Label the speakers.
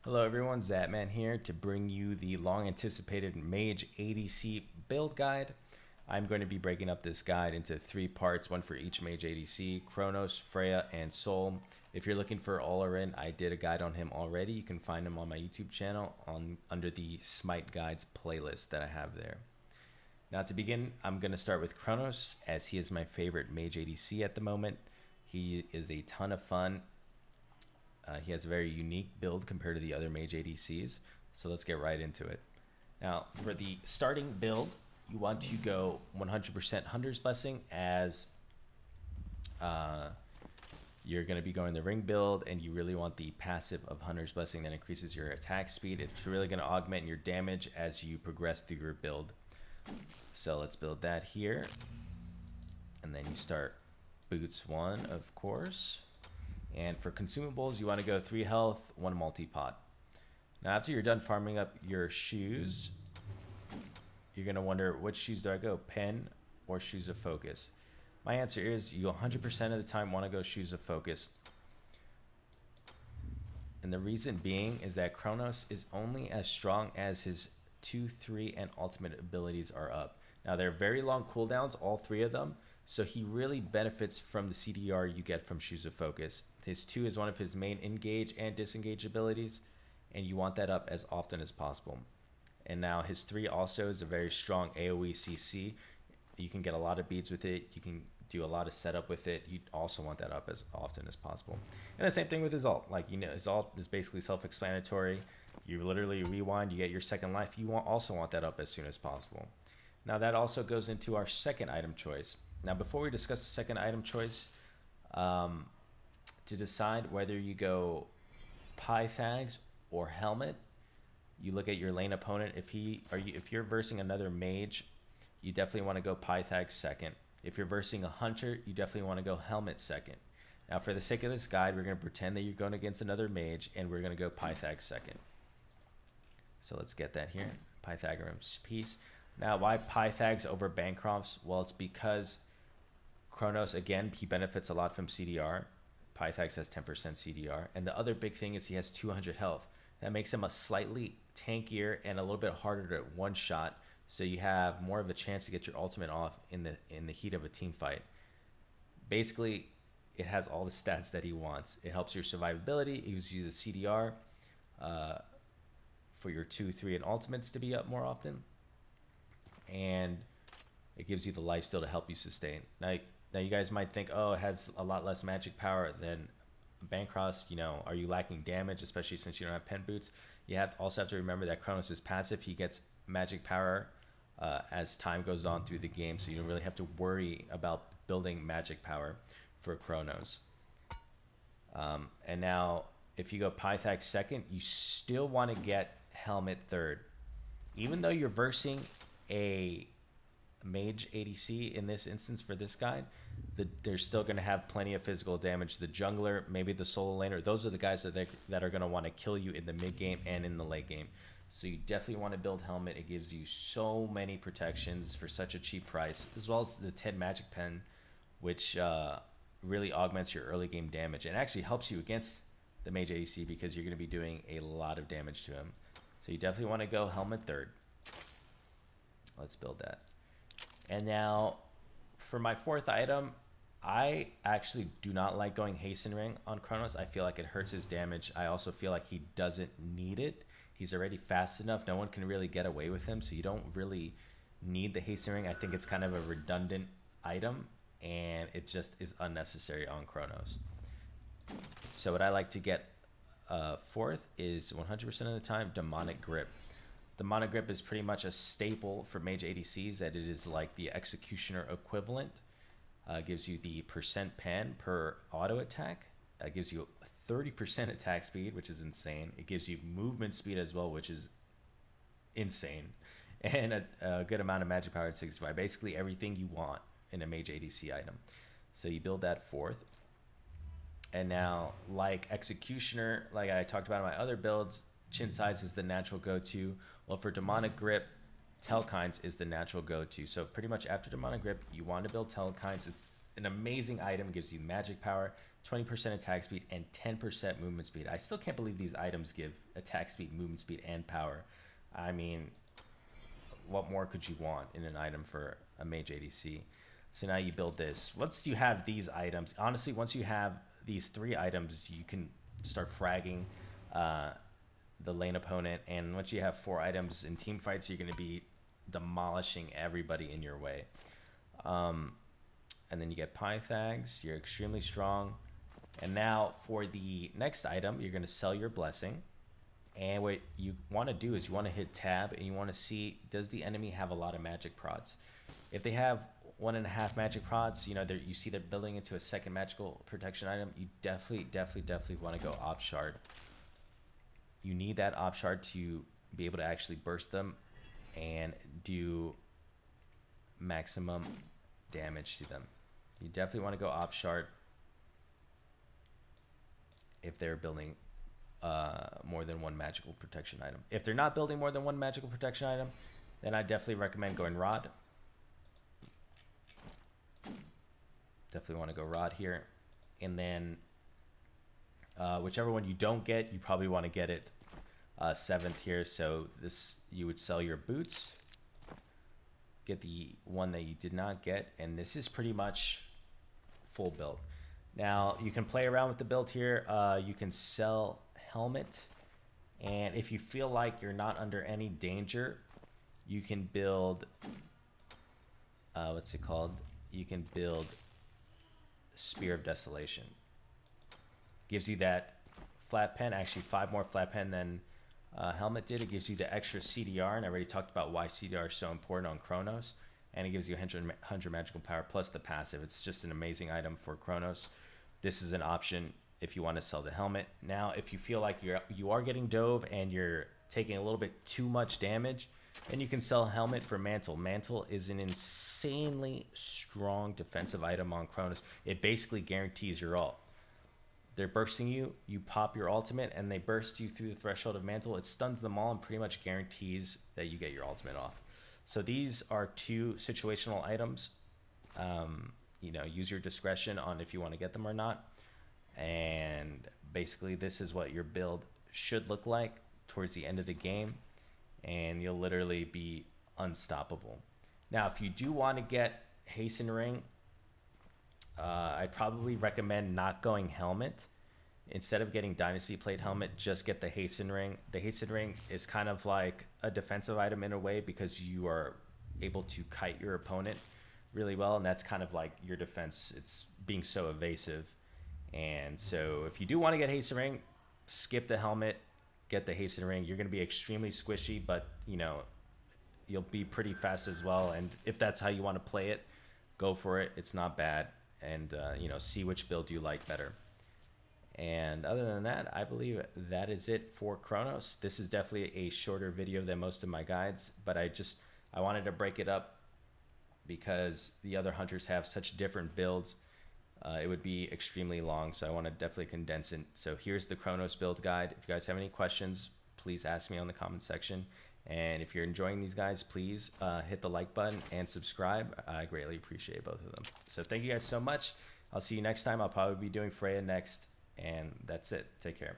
Speaker 1: Hello everyone, Zapman here to bring you the long anticipated Mage ADC build guide. I'm going to be breaking up this guide into 3 parts, one for each Mage ADC, Chronos, Freya, and Soul. If you're looking for Olarin, I did a guide on him already. You can find him on my YouTube channel under the Smite Guides playlist that I have there. Now to begin, I'm going to start with Chronos, as he is my favorite Mage ADC at the moment. He is a ton of fun. He has a very unique build compared to the other Mage ADCs, so let's get right into it. Now, for the starting build, you want to go 100% Hunter's Blessing, as you're going to be going the ring build, and you really want the passive of Hunter's Blessing that increases your attack speed. It's really going to augment your damage as you progress through your build. So let's build that here, and then you start Boots 1, of course. And for consumables, you want to go 3 health, 1 multi-pot. Now, after you're done farming up your shoes, you're going to wonder, which shoes do I go, Pen or Shoes of Focus? My answer is you 100% of the time want to go Shoes of Focus. And the reason being is that Chronos is only as strong as his 2, 3, and ultimate abilities are up. Now, they're very long cooldowns, all 3 of them. So he really benefits from the CDR you get from Shoes of Focus. His 2 is one of his main engage and disengage abilities, and you want that up as often as possible. And now his 3 also is a very strong AoE CC. You can get a lot of beads with it. You can do a lot of setup with it. You also want that up as often as possible. And the same thing with his ult. Like, you know, his ult is basically self-explanatory. You literally rewind, you get your second life. You also want that up as soon as possible. Now that also goes into our second item choice. Now, before we discuss the second item choice, to decide whether you go Pythags or Helmet, you look at your lane opponent. If you're versing another mage, you definitely want to go Pythags second. If you're versing a hunter, you definitely want to go Helmet second. Now, for the sake of this guide, we're going to pretend that you're going against another mage, and we're going to go Pythags second. So let's get that here. Pythagoras piece. Now, why Pythags over Bancrofts? Well, it's because Chronos, again, he benefits a lot from CDR. Pythags has 10% CDR. And the other big thing is he has 200 health. That makes him a slightly tankier and a little bit harder to one-shot, so you have more of a chance to get your ultimate off in the heat of a team fight. Basically, it has all the stats that he wants. It helps your survivability. It gives you the CDR for your 2, 3, and ultimates to be up more often. And it gives you the lifesteal to help you sustain. Now you guys might think, oh, it has a lot less magic power than Bancroft. You know, are you lacking damage, especially since you don't have pen boots? You also have to remember that Chronos is passive. He gets magic power as time goes on through the game, so you don't really have to worry about building magic power for Chronos. And now, if you go Pythags second, you still want to get Helmet third. Even though you're versing a Mage ADC in this instance for this guide, they're still going to have plenty of physical damage. The jungler, maybe the solo laner, those are the guys that are going to want to kill you in the mid game and in the late game. So you definitely want to build Helmet. It gives you so many protections for such a cheap price, as well as the 10 magic pen, which really augments your early game damage and actually helps you against the Mage ADC because you're going to be doing a lot of damage to him. So you definitely want to go Helmet third. Let's build that. And now, for my fourth item, I actually do not like going Hasten Ring on Chronos. I feel like it hurts his damage. I also feel like he doesn't need it. He's already fast enough. No one can really get away with him, so you don't really need the Hasten Ring. I think it's kind of a redundant item, and it just is unnecessary on Chronos. So what I like to get fourth is 100% of the time Demonic Grip. The Demonic Grip is pretty much a staple for Mage ADCs, that it is like the Executioner equivalent. Gives you the percent pen per auto attack. Gives you 30% attack speed, which is insane. It gives you movement speed as well, which is insane. And a good amount of magic power at 65. Basically everything you want in a Mage ADC item. So you build that fourth. And now, like Executioner, like I talked about in my other builds, Chin Size is the natural go-to. Well, for Demonic Grip, Telkines is the natural go-to. So pretty much after Demonic Grip, you want to build Telkines. It's an amazing item, gives you magic power, 20% attack speed, and 10% movement speed. I still can't believe these items give attack speed, movement speed, and power. I mean, what more could you want in an item for a mage ADC? So now you build this. Once you have these items, honestly, once you have these 3 items, you can start fragging the lane opponent. And once you have 4 items in team fights, you're going to be demolishing everybody in your way. And then you get Pythags. You're extremely strong. And now for the next item, you're going to sell your blessing. And what you want to do is you want to hit tab and you want to see, does the enemy have a lot of magic prods? If they have 1.5 magic prods, you know, you see they're building into a second magical protection item, you definitely want to go op shard. You need that op shard to be able to actually burst them and do maximum damage to them. You definitely want to go op shard if they're building more than 1 magical protection item. If they're not building more than 1 magical protection item, then I definitely recommend going rod. Definitely want to go rod here. And then whichever one you don't get, you probably want to get it 7th here. So this, you would sell your boots, get the one that you did not get, and this is pretty much full build. Now you can play around with the build here. You can sell helmet, and if you feel like you're not under any danger, you can build what's it called? You can build Spear of Desolation. Gives you that flat pen, actually 5 more flat pen than helmet did. It gives you the extra CDR, and I already talked about why CDR is so important on Chronos. And it gives you 100 magical power plus the passive. It's just an amazing item for Chronos. This is an option if you want to sell the helmet. Now, if you feel like you are getting dove and you're taking a little bit too much damage, then you can sell helmet for Mantle. Mantle is an insanely strong defensive item on Chronos. It basically guarantees your ult. They're bursting you, you pop your ultimate, and they burst you through the threshold of Mantle. It stuns them all and pretty much guarantees that you get your ultimate off. So these are 2 situational items. You know, use your discretion on if you want to get them or not. And basically this is what your build should look like towards the end of the game, and you'll literally be unstoppable. Now, if you do want to get Hasten Ring, I'd probably recommend not going helmet. Instead of getting Dynasty Plate helmet, just get the Hasten Ring. The Hasten Ring is kind of like a defensive item in a way, because you are able to kite your opponent really well, and that's kind of like your defense. It's being so evasive. And so if you do want to get Hasten Ring, skip the helmet, get the Hasten Ring. You're going to be extremely squishy, but you know, you'll be pretty fast as well. And if that's how you want to play it, go for it. It's not bad. And you know, see which build you like better. And other than that, I believe that is it for Chronos. This is definitely a shorter video than most of my guides, but I wanted to break it up because the other hunters have such different builds. It would be extremely long, so I want to definitely condense it. So here's the Chronos build guide. If you guys have any questions, please ask me on the comment section. And if you're enjoying these guys, please hit the like button and subscribe. I greatly appreciate both of them. So thank you guys so much. I'll see you next time. I'll probably be doing Freya next. And that's it. Take care.